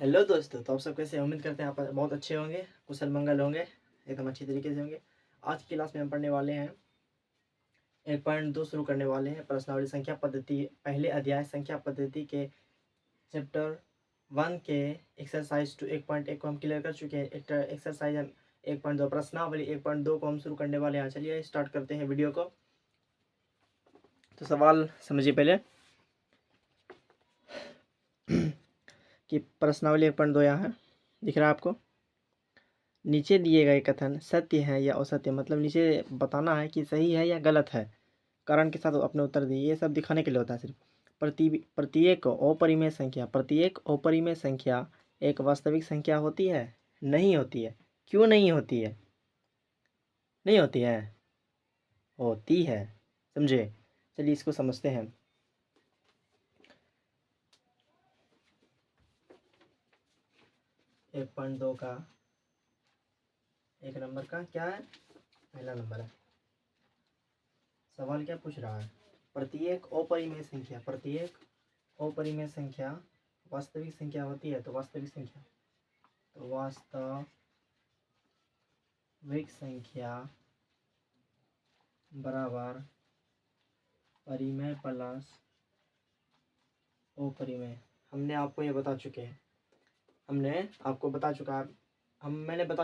Hello दोस्तों, तो आप सब कैसे हैं? उम्मीद करते हैं आप बहुत अच्छे होंगे, कुशल मंगल होंगे, एकदम अच्छी तरीके से होंगे। आज की क्लास में हम पढ़ने वाले हैं 1.2 शुरू करने वाले हैं प्रश्नावली संख्या पद्धति। पहले अध्याय संख्या पद्धति के चैप्टर 1 के एक्सरसाइज 1.1 को हम क्लियर कर चुके हैं। एक्सरसाइज हम 1.2 प्रश्नावली 1.2 को हम शुरू करने वाले हैं। चलिए स्टार्ट करते हैं वीडियो को। तो सवाल समझिए पहले कि प्रश्नावली 1.2 यहाँ है, दिख रहा है आपको। नीचे दिए गए कथन सत्य है या असत्य, मतलब नीचे बताना है कि सही है या गलत है। कारण के साथ अपने उत्तर दिए, ये सब दिखाने के लिए होता है सिर्फ। प्रत्येक अपरिमेय संख्या एक वास्तविक संख्या होती है? नहीं होती है। क्यों नहीं होती है? नहीं होती है, होती है। समझे? चलिए इसको समझते हैं। एक पॉइंट दो का एक नंबर का क्या है? पहला नंबर है। सवाल क्या पूछ रहा है? प्रत्येक अपरिमेय संख्या वास्तविक संख्या होती है, तो वास्तविक संख्या बराबर परिमेय प्लस अपरिमेय। हमने आपको ये बता चुके हैं, मैंने बता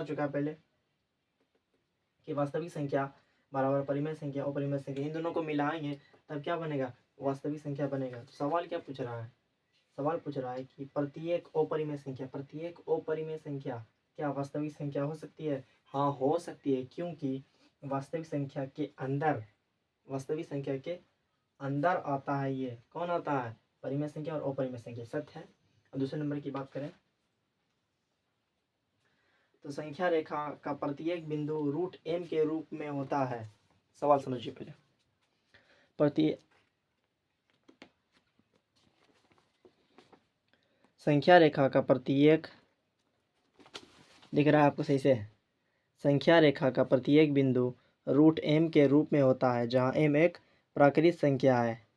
चुका है पहले कि वास्तविक संख्या बराबर परिमेय संख्या अपरिमेय संख्या, इन दोनों को मिलाएंगे तब क्या बनेगा? वास्तविक संख्या बनेगा। तो सवाल क्या पूछ रहा है? सवाल पूछ रहा है कि प्रत्येक अपरिमेय संख्या क्या वास्तविक संख्या हो सकती है? हाँ, हो सकती है, क्योंकि वास्तविक संख्या के अंदर आता है। ये कौन आता है? परिमेय संख्या और अपरिमेय संख्या। सत्य है। और दूसरे नंबर की बात करें तो संख्या रेखा का प्रत्येक बिंदु रूट m के रूप में होता है। सवाल समझिए पहले। संख्या रेखा का प्रत्येक, दिख रहा है आपको सही से? संख्या रेखा का प्रत्येक बिंदु रूट m के रूप में होता है, जहाँ m एक प्राकृत संख्या है।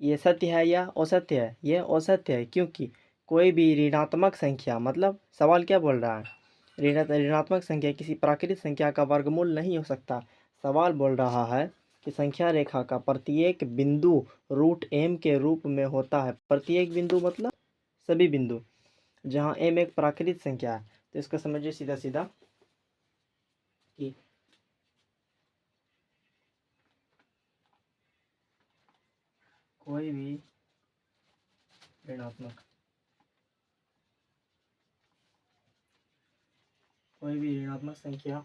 ये सत्य है या असत्य है? ये असत्य है, क्योंकि कोई भी ऋणात्मक संख्या, मतलब सवाल क्या बोल रहा है? ऋणात्मक संख्या किसी प्राकृत संख्या का वर्गमूल नहीं हो सकता। सवाल बोल रहा है कि संख्या रेखा का प्रत्येक बिंदु रूट m के रूप में होता है। प्रत्येक बिंदु मतलब सभी बिंदु, जहाँ m एक प्राकृत संख्या है। तो इसको समझिए सीधा सीधा कि कोई भी ऋणात्मक संख्या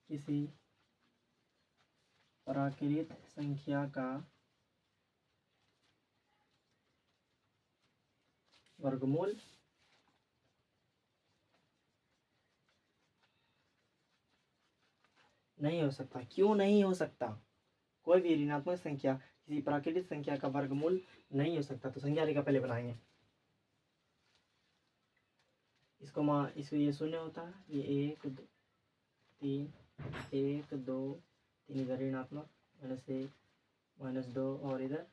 किसी प्राकृत संख्या का वर्गमूल नहीं हो सकता। क्यों नहीं हो सकता? कोई भी ऋणात्मक संख्या किसी प्राकृतिक संख्या का वर्गमूल नहीं हो सकता। तो संख्या रेखा पहले बनाएंगे। इसको ये शून्य होता है, ये 1 2 3, 1 2 3, इधर ऋणात्मक -1 -2 और इधर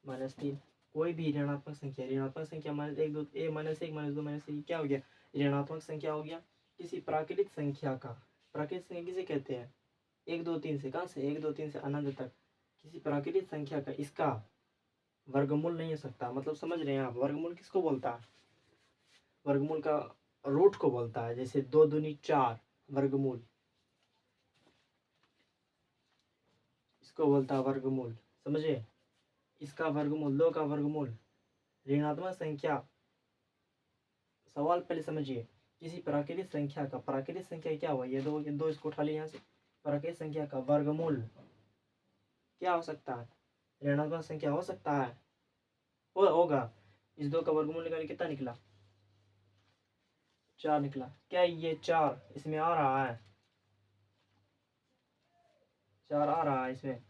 -3। कोई भी ऋणात्मक संख्या -1 2 -1 -2 -3 क्या हो गया? ऋणात्मक संख्या हो गया। किसी प्राकृतिक संख्या का, प्राकृतिक संख्या किसे कहते हैं? 1 2 3 से, कहाँ से? 1 2 3 से अनंत तक किसी प्राकृतिक संख्या का इसका वर्गमूल नहीं हो सकता। मतलब समझ रहे हैं आप? वर्गमूल किसको बोलता है? वर्गमूल का रूट को बोलता है। जैसे 2 दूनी 4, वर्गमूल इसको बोलता है वर्गमूल। समझे? इसका वर्गमूल, 2 का वर्गमूल ऋणात्मक संख्या। सवाल पहले समझिए। किसी प्राकृतिक संख्या क्या हुआ? ये दो इसको उठा लिया यहाँ से। प्राकृतिक संख्या का वर्गमूल क्या हो सकता है? ऋणात्मक संख्या हो सकता है, होगा। इस 2 का वर्गमूल निकाल कितना निकला? 4 निकला। क्या ये 4 इसमें आ रहा है? 4 आ रहा है इसमें?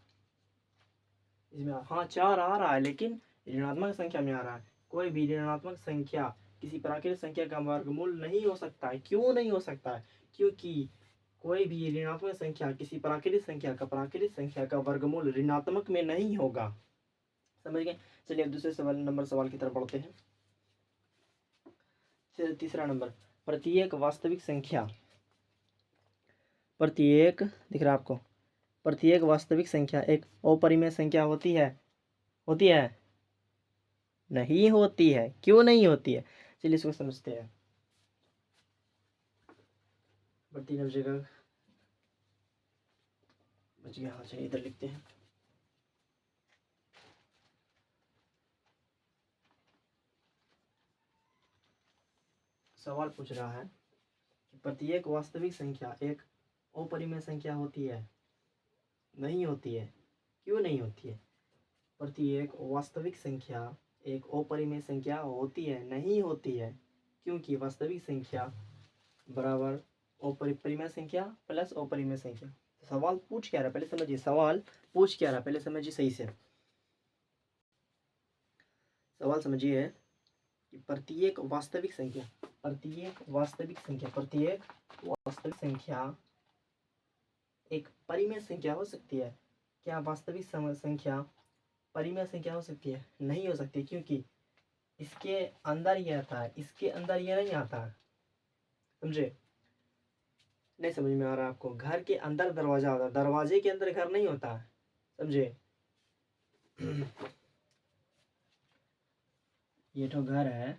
हाँ 4 आ रहा है, लेकिन ऋणात्मक संख्या में आ रहा है। कोई भी ऋणात्मक संख्या किसी प्राकृतिक संख्या का वर्गमूल नहीं हो सकता है। क्यों नहीं हो सकता है? क्योंकि कोई भी ऋणात्मक संख्या किसी प्राकृतिक संख्या का वर्गमूल ऋणात्मक में नहीं होगा। समझ गए। चलिए अब दूसरे सवाल की तरफ बढ़ते हैं। फिर तीसरा नंबर, प्रत्येक वास्तविक संख्या, प्रत्येक दिख रहा है आपको, प्रत्येक वास्तविक संख्या एक अपरिमेय संख्या होती है? होती है? नहीं होती है। क्यों नहीं होती है? चलिए इसको समझते हैं। प्रत्येक जगह बच गया। हाँ चलिए इधर लिखते हैं। सवाल पूछ रहा है कि प्रत्येक वास्तविक संख्या एक अपरिमेय संख्या होती है? नहीं होती है। क्यों नहीं होती है? प्रत्येक वास्तविक संख्या एक अपरिमेय संख्या होती है? नहीं होती है, क्योंकि वास्तविक संख्या बराबर अपरिमेय संख्या प्लस अपरिमेय संख्या। सवाल पूछ क्या रहा है पहले समझिए, सवाल पूछ क्या रहा है पहले समझिए सही से। सवाल समझिए कि प्रत्येक वास्तविक संख्या, प्रत्येक वास्तविक संख्या एक परिमेय संख्या हो सकती है? क्या वास्तविक संख्या परिमेय संख्या हो सकती है? नहीं हो सकती, क्योंकि इसके अंदर ये आता है, इसके अंदर ये नहीं आता। समझे? नहीं समझ में आ रहा आपको? घर के अंदर दरवाजा होता है, दरवाजे के अंदर घर नहीं होता। समझे? ये तो घर है,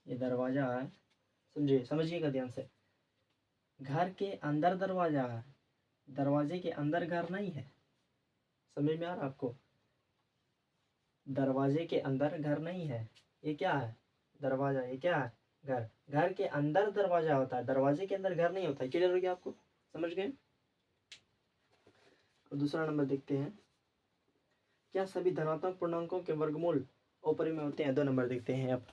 ये दरवाजा है। समझे? समझिएगा ध्यान से। घर के अंदर दरवाजा है, दरवाजे के अंदर घर नहीं है। समझ में आ रहा आपको? दरवाजे के अंदर घर नहीं है। ये क्या है? दरवाजा। ये क्या है? घर। घर के अंदर दरवाजा होता है, दरवाजे के अंदर घर नहीं होता है। क्लियर हो गया आपको? समझ गए? और दूसरा नंबर देखते हैं, क्या सभी धनात्मक पूर्णांकों के वर्गमूल अपरिमेय होते हैं? 2 नंबर देखते हैं अब।